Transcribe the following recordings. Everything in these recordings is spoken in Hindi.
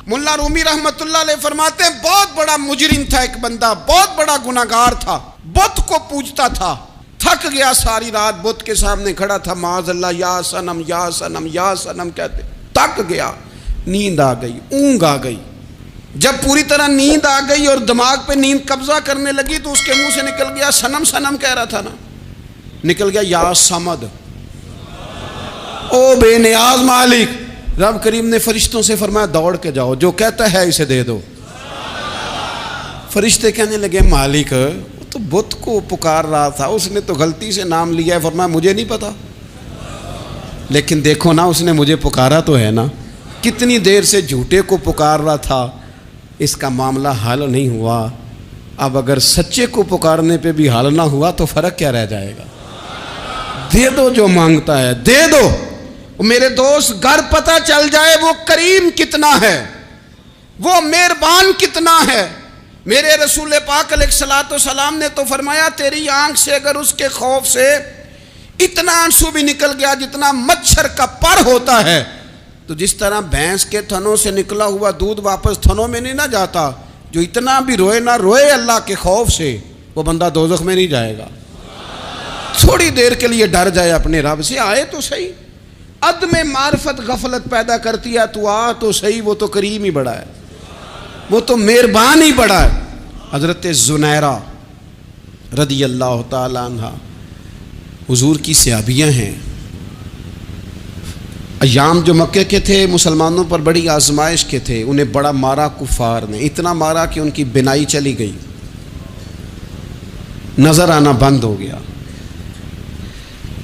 मुल्ला रूमी रहमतुल्लाह अलैह फरमाते हैं बहुत बड़ा मुजरिम था एक बंदा, बहुत बड़ा गुनाहगार था, बुत को पूजता था, थक गया, सारी रात बुत के सामने खड़ा था, माज़अल्लाह या सनम या सनम या सनम कहते, थक गया, नींद आ गई, ऊँग आ गई। जब पूरी तरह नींद आ गई और दिमाग पे नींद कब्जा करने लगी तो उसके मुंह से निकल गया, सनम सनम कह रहा था ना, निकल गया या समद, ओ बेनियाज मालिक। रब करीम ने फरिश्तों से फरमाया दौड़ के जाओ, जो कहता है इसे दे दो। फरिश्ते कहने लगे मालिक वो तो बुत को पुकार रहा था, उसने तो गलती से नाम लिया है। फरमाया मुझे नहीं पता, लेकिन देखो ना उसने मुझे पुकारा तो है ना, कितनी देर से झूठे को पुकार रहा था, इसका मामला हल नहीं हुआ। अब अगर सच्चे को पुकारने पे भी हल ना हुआ तो फर्क क्या रह जाएगा। दे दो जो मांगता है, दे दो। मेरे दोस्त घर पता चल जाए वो करीम कितना है, वो मेहरबान कितना है। मेरे रसूल पाक अलैहिस्सलातु वस्सलाम ने तो फरमाया तेरी आंख से अगर उसके खौफ से इतना आंसू भी निकल गया जितना मच्छर का पर होता है, तो जिस तरह भैंस के थनों से निकला हुआ दूध वापस थनों में नहीं ना जाता, जो इतना भी रोए ना रोए अल्लाह के खौफ से, वो बंदा दोज़ख में नहीं जाएगा। थोड़ी देर के लिए डर जाए अपने रब से, आए तो सही। अदम मार्फत गफलत पैदा करती है, तू आ तो सही, वो तो करीम ही बड़ा है, वो तो मेहरबान ही बड़ा है। हज़रत ज़ुनैरा रदी अल्लाह ताला अन्हा हुजूर की सहाबियाँ हैं। अय्याम जो मक्के के थे मुसलमानों पर बड़ी आजमाइश के थे, उन्हें बड़ा मारा कुफार ने, इतना मारा कि उनकी बिनाई चली गई, नज़र आना बंद हो गया।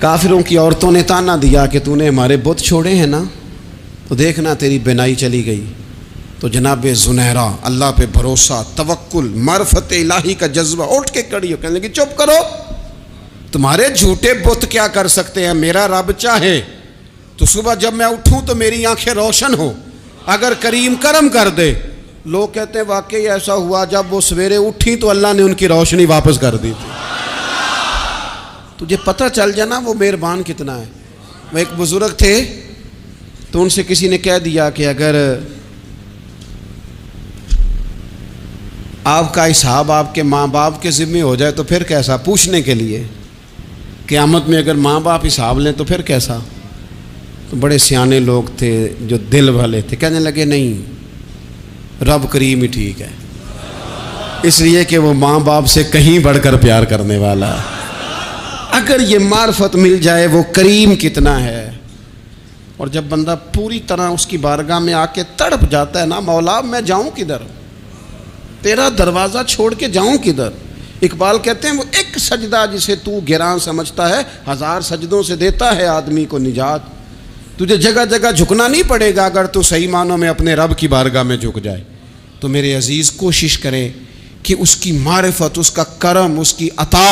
काफिरों की औरतों ने ताना दिया कि तूने हमारे बुत छोड़े हैं ना, तो देखना तेरी बिनाई चली गई। तो जनाब ज़ुनैरा अल्लाह पे भरोसा, तवक्कुल, मार्फत इलाही का जज्बा, उठ के खड़ी हो कहने लगी चुप करो, तुम्हारे झूठे बुत क्या कर सकते हैं। मेरा रब चाहे तो सुबह जब मैं उठूं तो मेरी आंखें रोशन हो, अगर करीम करम कर दे। लोग कहते हैं वाकई ऐसा हुआ, जब वो सवेरे उठी तो अल्लाह ने उनकी रोशनी वापस कर दी थी। तुझे पता चल जाए ना वो मेहरबान कितना है। वो एक बुजुर्ग थे तो उनसे किसी ने कह दिया कि अगर आपका हिसाब आपके माँ बाप के ज़िम्मे हो जाए तो फिर कैसा, पूछने के लिए क़यामत में अगर माँ बाप हिसाब लें तो फिर कैसा। तो बड़े सियाने लोग थे जो दिल वाले थे, कहने लगे नहीं, रब करीम ही ठीक है, इसलिए कि वो माँ बाप से कहीं बढ़कर प्यार करने वाला है। अगर ये मार्फत मिल जाए वो करीम कितना है। और जब बंदा पूरी तरह उसकी बारगाह में आके तड़प जाता है ना, मौला मैं जाऊं किधर, तेरा दरवाज़ा छोड़ के जाऊं किधर। इकबाल कहते हैं वो एक सजदा जिसे तू गिरां समझता है, 1000 सजदों से देता है आदमी को निजात। तुझे जगह जगह झुकना नहीं पड़ेगा अगर तू सही मानों में अपने रब की बारगाह में झुक जाए। तो मेरे अजीज़ कोशिश करें कि उसकी मारिफत, उसका करम, उसकी अता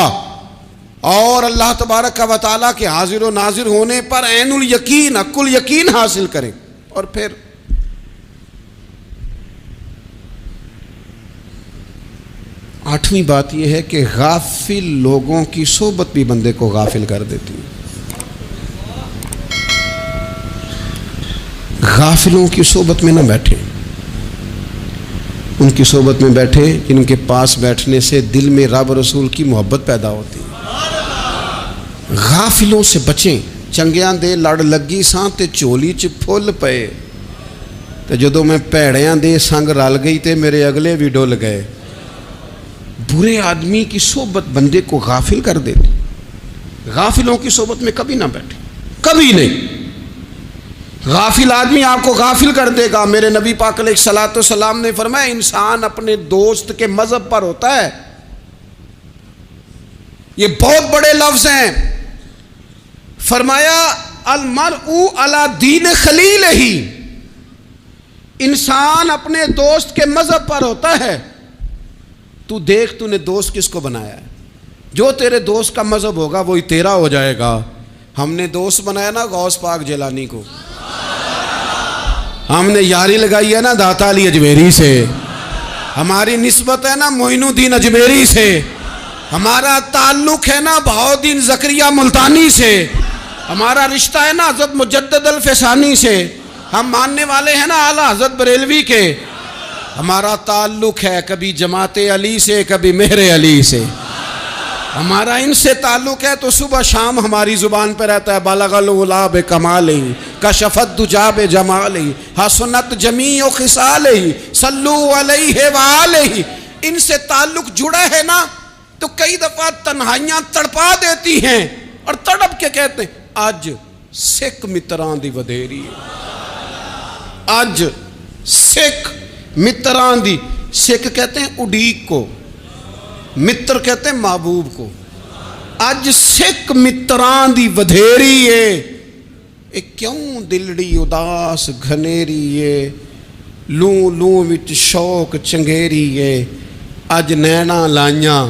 और अल्लाह तबारक व तआला के हाजिर व नाजिर होने पर ऐनुल यकीन, अकुल यकीन हासिल करें। और फिर आठवीं बात यह है कि गाफिल लोगों की सोबत भी बंदे को गाफिल कर देती है। गाफिलों की सोबत में ना बैठे, उनकी सोबत में बैठे जिनके पास बैठने से दिल में रब रसूल की मोहब्बत पैदा होती है। गाफिलों से बचें। चंगियां दे लड़ लगी सां ते झोली च फुल पे, तो जदों मैं भैड़ियां दे संग रल गई ते मेरे अगले भी डुल गए। बुरे आदमी की सोबत बंदे को गाफिल कर देती। गाफिलों की सोबत में कभी ना बैठे, कभी नहीं। गाफिल आदमी आपको गाफिल कर देगा। मेरे नबी पाक अलैहिस्सलातु वस्सलाम ने फरमाया इंसान अपने दोस्त के मजहब पर होता है। ये बहुत बड़े लफ्ज हैं। फरमाया अलमरउ अला दीन खलील ही, इंसान अपने दोस्त के मजहब पर होता है। तू देख तूने दोस्त किसको बनाया है, जो तेरे दोस्त का मजहब होगा वही तेरा हो जाएगा। हमने दोस्त बनाया ना गौस पाक जिलानी को, हमने यारी लगाई है ना दाता अली अजमेरी से, हमारी निस्बत है ना मोइनुद्दीन अजमेरी से, हमारा ताल्लुक है ना बहाउद्दीन ज़करिया मुल्तानी से, हमारा रिश्ता है ना हज़रत मुजद्दद अल फैसानी से। हम मानने वाले हैं ना आला हजरत बरेलवी के। हमारा ताल्लुक है कभी जमाते अली से, कभी मेहरे अली से। हमारा इनसे ताल्लुक है तो सुबह शाम हमारी जुबान पर रहता है बालगल गुलाब कमाल कशफत दुजाब जमाल हसनत जमी खिसाल सल्लू अलैहि वालैहि। इनसे ताल्लुक जुड़ा है ना तो कई दफा तन्हाइयां तड़पा देती हैं और तड़प के कहते हैं अज सिख मित्रां दी वधेरी, अज सिख मित्रां दी। सिख कहते हैं उडीक को, मित्र कहते हैं महबूब को। अज सिख मित्रां दी वधेरी है, ए क्यों दिलड़ी उदास घनेरी है, लू लू विच शौक चंगेरी है, अज नैना लाइयां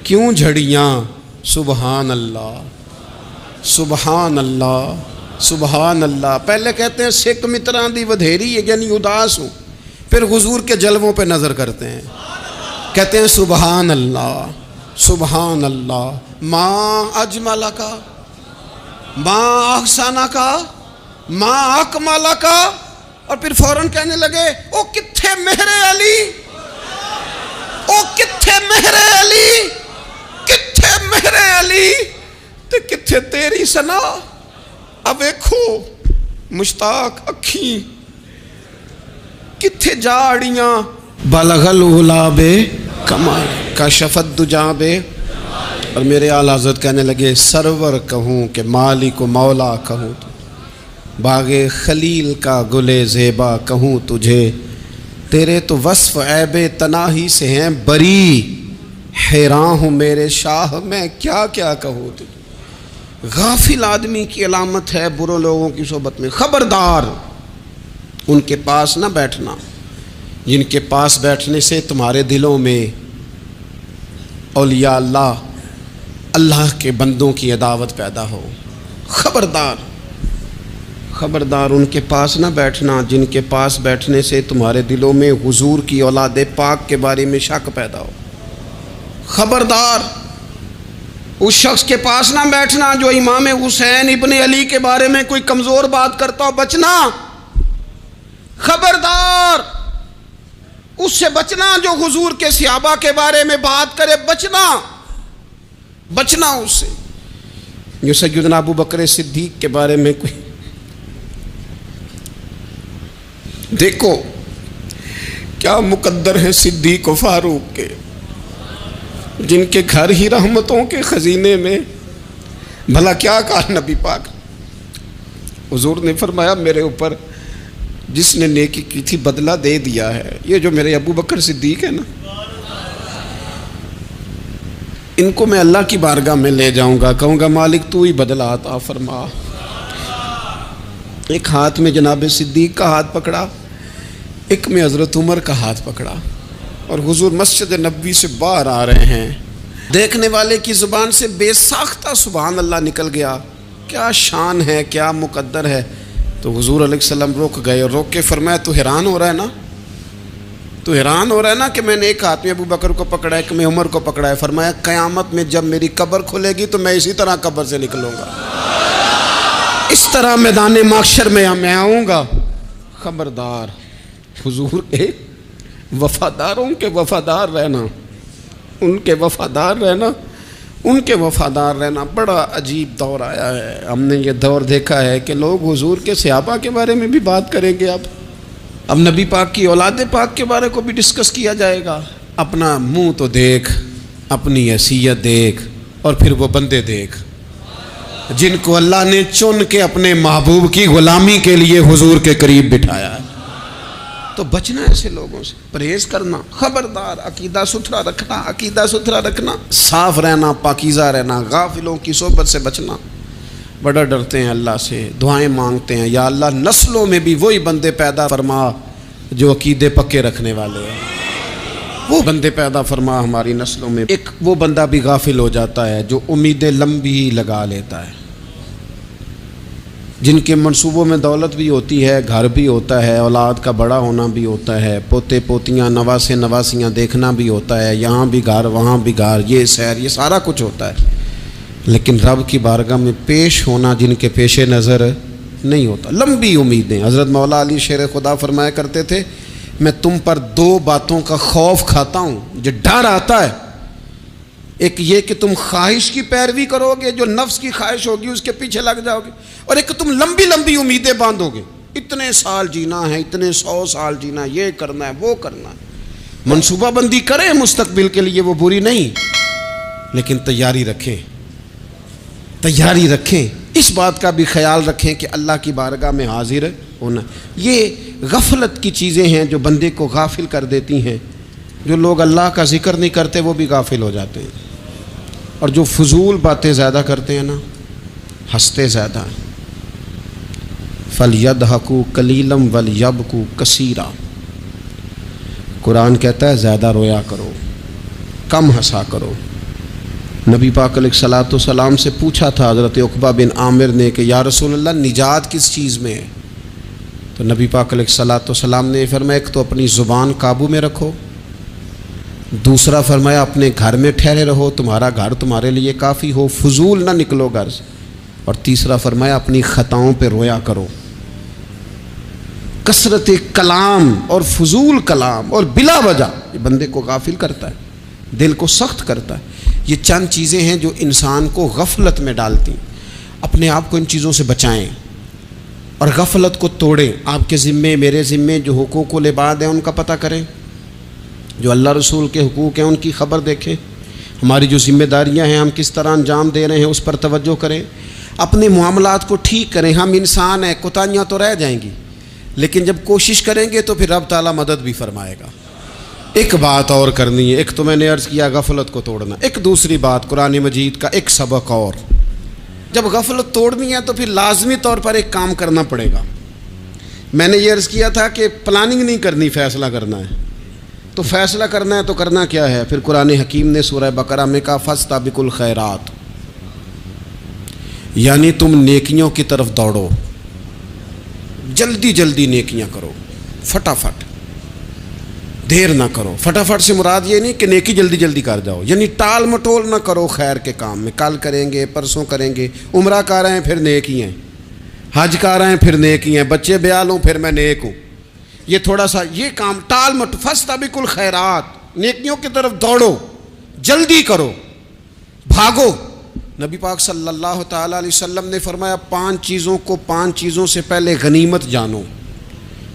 क्यों झड़ियां। सुबहान अल्लाह, सुबहान अल्लाह, सुबहान अल्लाह। पहले कहते हैं सिख मित्रां दी वधेरी है यानी उदास हूँ, फिर हुजूर के जलवों पे नजर करते हैं, कहते हैं सुबहान अल्लाह, सुबहान अल्लाह। माँ अजमला का, माँ अहसाना का, माँ अकमला का, और फिर फौरन कहने लगे ओ किथे मेहरे अली, ओ किथे मेहरे अली, किथे मेहरे अली, ते किथे तेरी सना। अब देखो मुश्ताक अखी किथे जाड़ियां बलगल गुलाबे कमाल का शफत दुजाबे। और मेरे आला हज़रत कहने लगे सरवर कहूँ कि मालिक मौला कहूँ, बागे खलील का गुले ज़ेबा कहूँ तुझे, तेरे तो वस्फ़ ऐबे तनाही से हैं बरी, हैरान हूँ मेरे शाह मैं क्या क्या कहूँ तुझे। गाफिल आदमी की अलामत है बुरे लोगों की सोबत में। खबरदार उनके पास ना बैठना जिनके पास बैठने से तुम्हारे दिलों में औलिया अल्लाह, अल्लाह के बंदों की अदावत पैदा हो। खबरदार, खबरदार उनके पास ना बैठना जिनके पास बैठने से तुम्हारे दिलों में हुजूर की औलाद पाक के बारे में शक पैदा हो। खबरदार उस शख्स के पास ना बैठना जो इमाम हुसैन इब्ने अली के बारे में कोई कमज़ोर बात करता हो, बचना। खबरदार उससे बचना जो हुजूर के सहाबा के बारे में बात करे, बचना, बचना उससे। जो सैयदना अबू बकर सिद्दीक के बारे में कोई, देखो क्या मुकद्दर है सिद्दीक व फारूक के, जिनके घर ही रहमतों के खजीने में। भला क्या कहा नबी पाक, हुजूर ने फरमाया मेरे ऊपर जिसने नेकी की थी बदला दे दिया है। ये जो मेरे अबू बकर सिद्दीक है ना, इनको मैं अल्लाह की बारगाह में ले जाऊंगा, कहूँगा मालिक तू ही बदला अता फरमा। एक हाथ में जनाब सिद्दीक का हाथ पकड़ा, एक में हज़रत उमर का हाथ पकड़ा, और हुजूर मस्जिद नबवी से बाहर आ रहे हैं। देखने वाले की ज़ुबान से बेसाख्ता सुभान अल्लाह निकल गया। क्या शान है, क्या मुकद्दर है। तो हुजूर अलैहिस्सलाम रुक गए और रोक के फरमाया तू हैरान हो रहा है ना, तू हैरान हो रहा है ना कि मैंने एक हाथ में अबू बकर को पकड़ा, एक में उमर को पकड़ा है। फरमाया क़यामत में जब मेरी कब्र खुलेगी तो मैं इसी तरह कब्र से निकलूँगा, इस तरह मैदान माशर में मैं आऊँगा। खबरदार हुजूर के वफ़ादारों के वफ़ादार रहना, उनके वफ़ादार रहना, उनके वफ़ादार रहना। बड़ा अजीब दौर आया है। हमने ये दौर देखा है कि लोग हुजूर के सहाबा के बारे में भी बात करेंगे। अब नबी पाक की औलाद पाक के बारे को भी डिस्कस किया जाएगा। अपना मुंह तो देख, अपनी हैसियत देख, और फिर वो बंदे देख जिनको अल्लाह ने चुन के अपने महबूब की गुलामी के लिए हुजूर के करीब बिठाया है। तो बचना ऐसे लोगों से, परहेज करना। खबरदार अकीदा सुथरा रखना, अकीदा सुथरा रखना, साफ रहना, पाकीज़ा रहना, गाफिलों की सोबत से बचना। बड़ा डरते हैं अल्लाह से, दुआएं मांगते हैं या अल्लाह नस्लों में भी वही बंदे पैदा फरमा जो अकीदे पक्के रखने वाले हैं। वो बंदे पैदा फरमा हमारी नस्लों में। एक वो बंदा भी गाफिल हो जाता है जो उम्मीदें लंबी ही लगा लेता है, जिनके मंसूबों में दौलत भी होती है, घर भी होता है, औलाद का बड़ा होना भी होता है, पोते पोतियाँ नवासे नवासियाँ देखना भी होता है, यहाँ भी घर वहाँ भी घर, ये सैर, ये सारा कुछ होता है। लेकिन रब की बारगाह में पेश होना जिनके पेश नज़र नहीं होता। लंबी उम्मीदें। हज़रत मौला अली शेर खुदा फरमाया करते थे, मैं तुम पर दो बातों का खौफ खाता हूँ, जो डर आता है। एक ये कि तुम ख्वाहिश की पैरवी करोगे, जो नफ्स की ख्वाहिश होगी उसके पीछे लग जाओगे, और एक तुम लंबी लंबी उम्मीदें बांधोगे, इतने साल जीना है, इतने 100 साल जीना है, ये करना है, वो करना है। मनसूबाबंदी करें मुस्तकबिल के लिए, वो बुरी नहीं, लेकिन तैयारी रखें, तैयारी रखें। इस बात का भी ख्याल रखें कि अल्लाह की बारगाह में हाजिर होना। ये गफलत की चीज़ें हैं जो बंदे को गाफिल कर देती हैं। जो लोग अल्लाह का जिक्र नहीं करते वो भी गाफिल हो जाते हैं, और जो फजूल बातें ज़्यादा करते हैं ना, हंसते ज़्यादा हैं। फल यदहकू कलीलम वल यबकू कसीरा। कुरान कहता है ज़्यादा रोया करो, कम हंसा करो। नबी पाक अलैहिस्सलाम से पूछा था हज़रत उक़बा बिन आमिर ने कि या रसूलल्लाह निजात किस चीज़ में है? तो नबी पाक अलैहिस्सलाम ने फरमाया, एक तो अपनी ज़ुबान काबू में रखो, दूसरा फरमाया अपने घर में ठहरे रहो, तुम्हारा घर तुम्हारे लिए काफ़ी हो, फजूल ना निकलो घर से, और तीसरा फरमाया अपनी ख़ताओं पे रोया करो। कसरत कलाम और फजूल कलाम और बिला वजह ये बंदे को गाफिल करता है, दिल को सख्त करता है। ये चंद चीज़ें हैं जो इंसान को गफलत में डालती। अपने आप को इन चीज़ों से बचाएं और गफलत को तोड़ें। आपके ज़िम्मे, मेरे ज़िम्मे जो हुकूकुल इबाद हैं उनका पता करें, जो अल्लाह रसूल के हुकूक हैं उनकी ख़बर देखें। हमारी जो ज़िम्मेदारियां हैं हम किस तरह अंजाम दे रहे हैं उस पर तवज्जो करें। अपने मामलात को ठीक करें। हम इंसान हैं, कोताहियाँ तो रह जाएंगी, लेकिन जब कोशिश करेंगे तो फिर रब ताला मदद भी फरमाएगा। एक बात और करनी है, एक तो मैंने अर्ज़ किया गफलत को तोड़ना, एक दूसरी बात कुरान मजीद का एक सबक और। जब गफलत तोड़नी है तो फिर लाजमी तौर पर एक काम करना पड़ेगा। मैंने ये अर्ज़ किया था कि प्लानिंग नहीं करनी, फ़ैसला करना है। तो फ़ैसला करना है तो करना क्या है? फिर कुरान हकीम ने सूरह बकरा में कहा फस्ताबिकुल खैरात, यानी तुम नेकियों की तरफ दौड़ो, जल्दी जल्दी नेकियां करो, फटाफट, देर ना करो। फटाफट से मुराद ये नहीं कि नेकी जल्दी जल्दी कर जाओ, यानी टाल मटोल ना करो खैर के काम में। कल करेंगे, परसों करेंगे, उम्रा कर रहे हैं फिर नेकी हैं, हज कर रहे हैं फिर नेकी हैं, बच्चे ब्याह लूँ फिर मैं नेक हूँ। ये थोड़ा सा ये काम टाल मट, फस्ताबिकुल खैरात, नेकियों की तरफ दौड़ो, जल्दी करो, भागो। नबी पाक सल्लल्लाहु ताला अलैहि वसल्लम ने फरमाया 5 चीज़ों को 5 चीज़ों से पहले गनीमत जानो।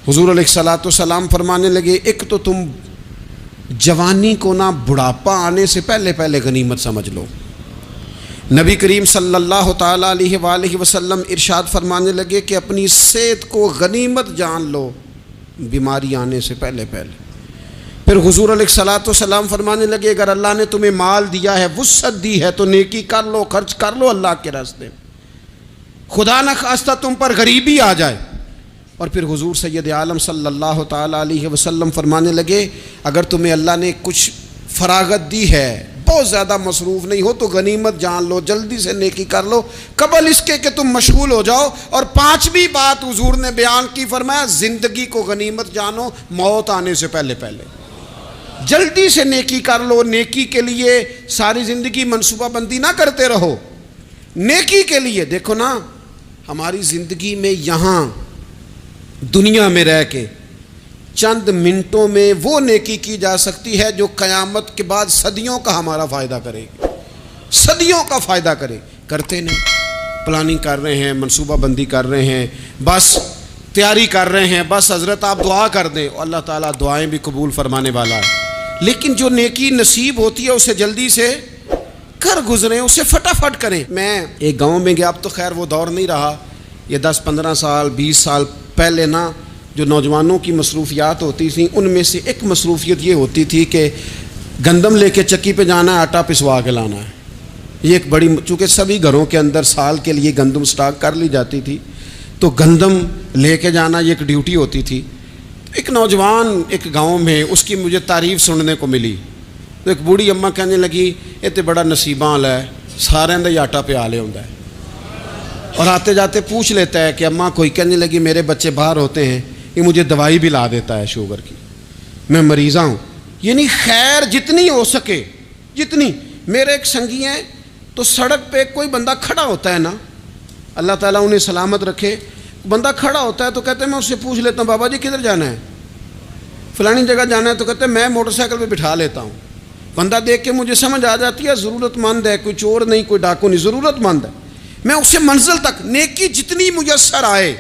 हुजूर अलैहिस्सलातु वस्सलाम फरमाने लगे, एक तो तुम जवानी को ना बुढ़ापा आने से पहले पहले गनीमत समझ लो। नबी करीम सल्लल्लाहु ताला अलैहि वसल्लम इरशाद फरमाने लगे कि अपनी सेहत को गनीमत जान लो, बीमारी आने से पहले पहले। फिर हुजूर अलैहिस्सलातु वस्सलाम फरमाने लगे, अगर अल्लाह ने तुम्हें माल दिया है, वुसअत दी है, तो नेकी कर लो, खर्च कर लो अल्लाह के रास्ते में। खुदा न खास्ता तुम पर गरीबी आ जाए। और फिर हुजूर सैयद आलम सल्लल्लाहु ताला अलैहि वसल्लम फरमाने लगे, अगर तुम्हें अल्लाह ने कुछ फरागत दी है, बहुत ज़्यादा मसरूफ़ नहीं हो, तो गनीमत जान लो, जल्दी से नेकी कर लो, कबल इसके कि तुम मशगूल हो जाओ। और 5वीं बात हुजूर ने बयान की, फरमाया ज़िंदगी को गनीमत जानो, मौत आने से पहले पहले जल्दी से नेकी कर लो। नेकी के लिए सारी ज़िंदगी मनसूबाबंदी ना करते रहो, नेकी के लिए देखो ना, हमारी ज़िंदगी में यहाँ दुनिया में रह के चंद मिनटों में वो नेकी की जा सकती है जो क़यामत के बाद सदियों का हमारा फ़ायदा करेगी, सदियों का फ़ायदा करे। करते नहीं, प्लानिंग कर रहे हैं, मनसूबाबंदी कर रहे हैं, बस तैयारी कर रहे हैं, बस हज़रत आप दुआ कर दें, अल्लाह ताला दुआएं भी कबूल फरमाने वाला है। लेकिन जो नेकी नसीब होती है उसे जल्दी से कर गुजरें, उसे फटाफट करें। मैं एक गांव में गया, अब तो खैर वो दौर नहीं रहा, ये 10-15 साल 20 साल पहले ना जो नौजवानों की मसरूफियात होती थी, उनमें से एक मसरूफियत ये होती थी कि गंदम लेके चक्की पे जाना है, आटा पिसवा के लाना है। ये एक बड़ी, चूँकि सभी घरों के अंदर साल के लिए गंदम स्टॉक कर ली जाती थी, तो गंदम लेके जाना ये एक ड्यूटी होती थी। एक नौजवान एक गांव में, उसकी मुझे तारीफ़ सुनने को मिली। तो एक बूढ़ी अम्मा कहने लगी, ये तो बड़ा नसीबा वाला है, सारे का ही आटा पिया ले होता है। और आते जाते पूछ लेता है कि अम्मा, कोई कहने लगी मेरे बच्चे बाहर होते हैं, ये मुझे दवाई भी ला देता है शुगर की, मैं मरीज़ा हूँ। यानी खैर जितनी हो सके, जितनी। मेरे एक संगी हैं, तो सड़क पे कोई बंदा खड़ा होता है ना, अल्लाह ताला उन्हें सलामत रखे, बंदा खड़ा होता है तो कहते हैं मैं उससे पूछ लेता हूँ बाबा जी किधर जाना है, फलानी जगह जाना है, तो कहते हैं मैं मोटरसाइकिल पे बिठा लेता हूँ। बंदा देख के मुझे समझ आ जाती है ज़रूरतमंद है, कोई चोर नहीं, कोई डाकू नहीं, ज़रूरतमंद है। मैं उससे मंजिल तक नेकी जितनी मुयस्सर आए,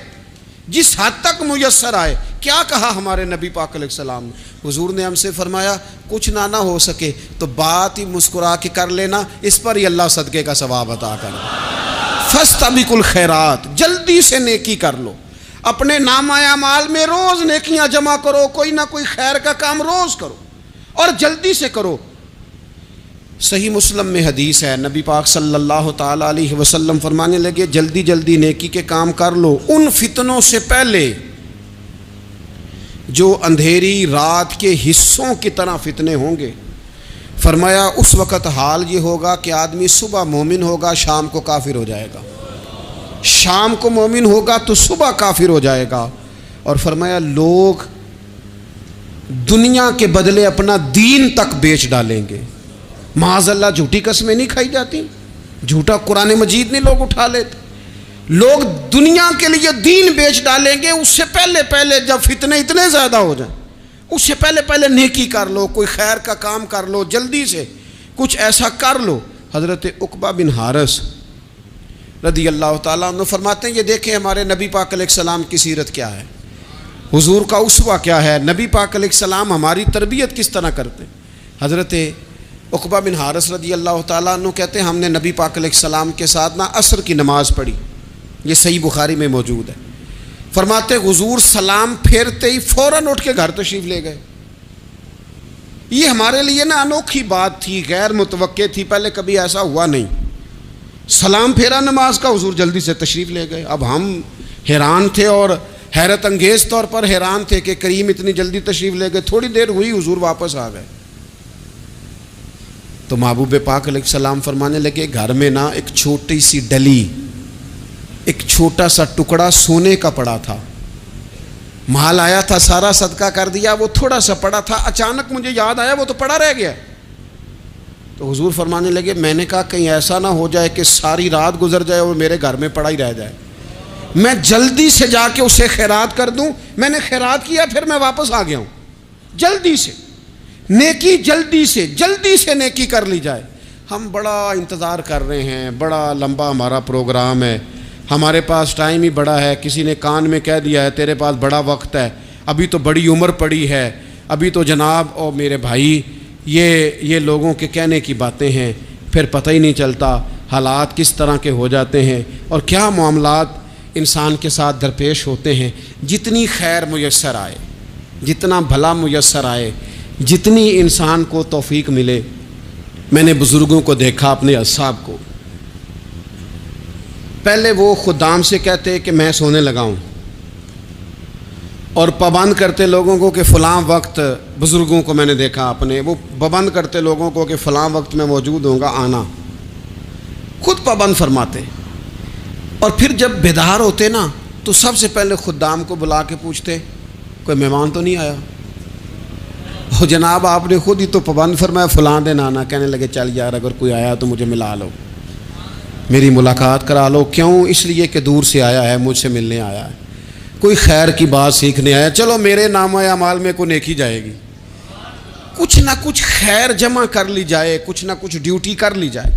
जिस हद तक मुयस्सर आए। क्या कहा हमारे नबी पाक अलैहिस्सलाम ने? हुजूर ने हमसे फरमाया कुछ ना हो सके तो बात ही मुस्कुरा के कर लेना, इस पर ही अल्लाह सदके का सवाब अता कर। फस्तबिकुल खैरात, जल्दी से नेकी कर लो। अपने नामाए अमाल में रोज़ नेकियां जमा करो, कोई ना कोई खैर का काम रोज़ करो और जल्दी से करो। सही मुस्लिम में हदीस है, नबी पाक सल्लल्लाहु ताला अलैहि वसल्लम फरमाने लगे जल्दी जल्दी नेकी के काम कर लो उन फितनों से पहले जो अंधेरी रात के हिस्सों की तरह फितने होंगे। फरमाया उस वक़्त हाल ये होगा कि आदमी सुबह मोमिन होगा, शाम को काफिर हो जाएगा, शाम को मोमिन होगा तो सुबह काफिर हो जाएगा। और फरमाया लोग दुनिया के बदले अपना दीन तक बेच डालेंगे। माज़अल्लाह झूठी कस्में नहीं खाई जाती, झूठा कुरान मजीद नहीं लोग उठा लेते। लोग दुनिया के लिए दीन बेच डालेंगे। उससे पहले पहले जब फितने इतने ज़्यादा हो जाएं, उससे पहले पहले नेकी कर लो, कोई खैर का काम कर लो, जल्दी से कुछ ऐसा कर लो। हज़रत उक़बा बिन हारिस रदी अल्लाह ताला अन्हु फरमाते हैं ये देखें हमारे नबी पाक अलैहिस्सलाम की सीरत क्या है, हुजूर का उसवा क्या है, नबी पाक अलैहिस्सलाम हमारी तरबियत किस तरह करते। हज़रत उक़बा बिन हारिस रदी अल्लाह ताला अन्हु कहते हैं हमने नबी पाक अलैहिस्सलाम के साथ ना असर की नमाज़ पढ़ी, ये सही बुखारी में मौजूद है। फरमाते हुजूर सलाम फेरते ही फ़ौरन उठ के घर तशरीफ़ ले गए। ये हमारे लिए ना अनोखी बात थी, गैर मुतवक्के थी, पहले कभी ऐसा हुआ नहीं। सलाम फेरा नमाज का, हुजूर जल्दी से तशरीफ़ ले गए। अब हम हैरान थे और हैरत अंगेज़ तौर पर हैरान थे कि करीम इतनी जल्दी तशरीफ़ ले गए। थोड़ी देर हुई हुजूर वापस आ गए तो महबूब पाक अलैहिस्सलाम फरमाने लगे घर में ना एक छोटी सी डली, एक छोटा सा टुकड़ा सोने का पड़ा था, माल आया था सारा सदका कर दिया, वो थोड़ा सा पड़ा था, अचानक मुझे याद आया वो तो पड़ा रह गया। तो हुजूर फरमाने लगे मैंने कहा कहीं ऐसा ना हो जाए कि सारी रात गुजर जाए और मेरे घर में पड़ा ही रह जाए, मैं जल्दी से जाके उसे खैरात कर दूं। मैंने खैरात किया फिर मैं वापस आ गया हूं। जल्दी से नेकी, जल्दी से नेकी कर ली जाए। हम बड़ा इंतज़ार कर रहे हैं, बड़ा लंबा हमारा प्रोग्राम है, हमारे पास टाइम ही बड़ा है। किसी ने कान में कह दिया है तेरे पास बड़ा वक्त है, अभी तो बड़ी उम्र पड़ी है, अभी तो जनाब और मेरे भाई ये लोगों के कहने की बातें हैं, फिर पता ही नहीं चलता हालात किस तरह के हो जाते हैं और क्या मामलात इंसान के साथ दरपेश होते हैं। जितनी खैर मुयस्सर आए, जितना भला मुयस्सर आए, जितनी इंसान को तौफीक मिले। मैंने बुज़ुर्गों को देखा, अपने असहाब को, पहले वो खुदाम से कहते कि मैं सोने लगा हूँ और पाबंद करते लोगों को कि फ़लाँ वक्त, बुज़ुर्गों को मैंने देखा अपने, वो पाबंद करते लोगों को कि फ़लाँ वक्त मैं मौजूद होऊंगा आना, खुद पाबंद फरमाते। और फिर जब बेदार होते ना तो सबसे पहले खुदाम को बुला के पूछते कोई मेहमान तो नहीं आया। हो जनाब आपने खुद ही तो पाबंद फरमाया फ़लाँ दिन आना। कहने लगे चल यार अगर कोई आया तो मुझे मिला लो, मेरी मुलाकात करा लो। क्यों? इसलिए कि दूर से आया है, मुझसे मिलने आया है, कोई खैर की बात सीखने आया, चलो मेरे नामाए अमाल में को नेकी जाएगी, कुछ ना कुछ खैर जमा कर ली जाए, कुछ ना कुछ ड्यूटी कर ली जाए।